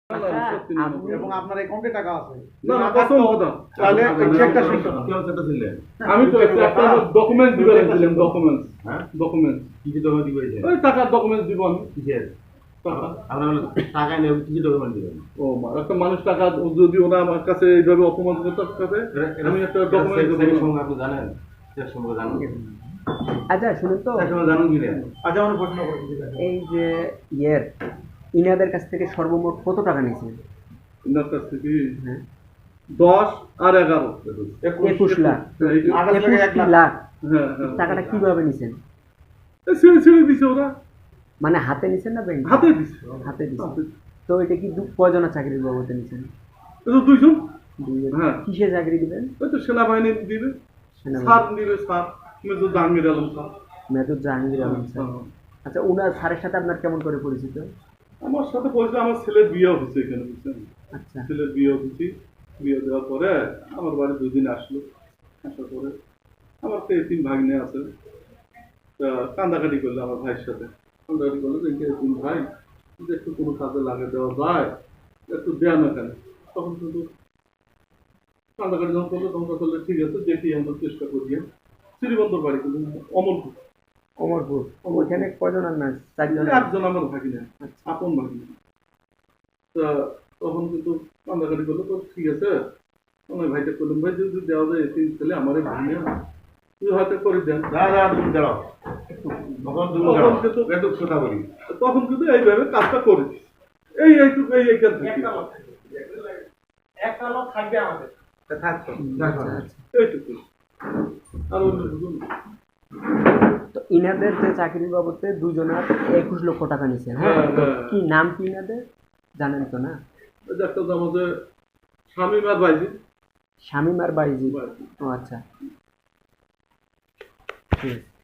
এবং আপনার অ্যাকাউন্টে টাকা আছে। না না কসম কথা। তাহলে চেকটা শুনুন। কি অবস্থা ছিলেন? আমি তো একটা ডকুমেন্ট দিতে লাগছিলাম, ডকুমেন্ট। হ্যাঁ? ডকুমেন্ট। কি কি ডকুমেন্ট দিবেন? ওই টাকার ডকুমেন্ট দিব আমি। কিসের? টাকা। আপনারা টাকা নিয়ে কি কি ডকুমেন্ট দিবেন? ও মা, একটা মানুষ টাকা যদি ওরা আমার কাছে এইভাবে অপমান করতে আমি একটা ডকুমেন্ট চেকের সঙ্গে আপনি জানেন? চেক সম্পর্কে জানেন? আচ্ছা শুনুন তো, চেক সম্পর্কে জানেন কি না? আচ্ছা আমার প্রশ্ন করছি। এই যে ইনাদের কাছ থেকে সর্বমোট কত টাকা নিয়েছেন? ওনার কাছ থেকে হ্যাঁ 10 আর 11। 21 লাখ। এই যে- 21 লাখ হ্যাঁ হ্যাঁ। টাকাটা কিভাবে নিছেন? ছেড়ে ছেড়ে দিছে ওরা, মানে হাতে নিছেন না ব্যাংকে? হাতে দিছে। হাতে দিছেন। তো এটা কি কয়জনের চাকরির বাবদে নিছেন? এই তো 2 জন। দুইজন। হ্যাঁ। কিসে চাকরি দিবেন? ওই তো সেনাবাহিনী দিবে, সেনাবাহিনী। স্যার দিবে, sir major Jahangir Alam sir. Major Jahangir Alam sir. হ্যাঁ। আচ্ছা ওনার স্যারের সাথে আপনার কেমন করে পরিচিত? আমার সাথে বলছে আমার ছেলের বিয়ে হচ্ছে এখানে, বুঝছেন? আচ্ছা ছেলের বিয়ে হচ্ছে, বিয়ে দেওয়ার পরে আমার বাড়ি 2 দিন আসলো। আসার পরে আমার তো 3 ভাগ্নে আছে, তা কান্দাকাটি করলো আমার ভাইয়ের সাথে। কান্দাকাটি করলো যে তিন ভাই যদি একটু কোনো কাজে লাগে দেওয়া যায় একটু দেয়া না কেন। তখন কিন্তু কান্দাকাটি যখন করলো তখন করলে ঠিক আছে দেখি আমরা চেষ্টা করি। শ্রীবন্দর বাড়ি কিন্তু অমরপুর। অমরপুর। ওইখানে কয়জন আপনার? 4 জন। একজন আমার ভাগিনা, আপন ভাগিনা। তা তখন কিন্তু কান্দাকাটি করলো, তো ঠিক আছে আমার ভাইটা করলাম, ভাই যদি দেওয়া যায় তিন ছেলে আমারই ভাগিনা, তুই হয়তো করে দেন। তুমি দাঁড়াও। তখন তুমি তখন দাঁড়াও। কিন্তু একটু কথা বলি। তখন কিন্তু এইভাবে কাজটা করেছি। এইটুকু এইখান থেকে একটা লোক থাকবে আমাদের। থাকতো। আচ্ছা আচ্ছা। এইটুকু আর অন্য কিছু না। তো ইনাদের যে চাকরির বাবদে দুজনের 21 লক্ষ টাকা নিছেন, হ্যাঁ? হ্যাঁ, হ্যাঁ। কি নাম কি ইনাদের জানেন তো না? এই যে একটা যে আমাদের শামীম আর বাইজি। শামীম আর বাইজি। ও আচ্ছা ঠিক আছে।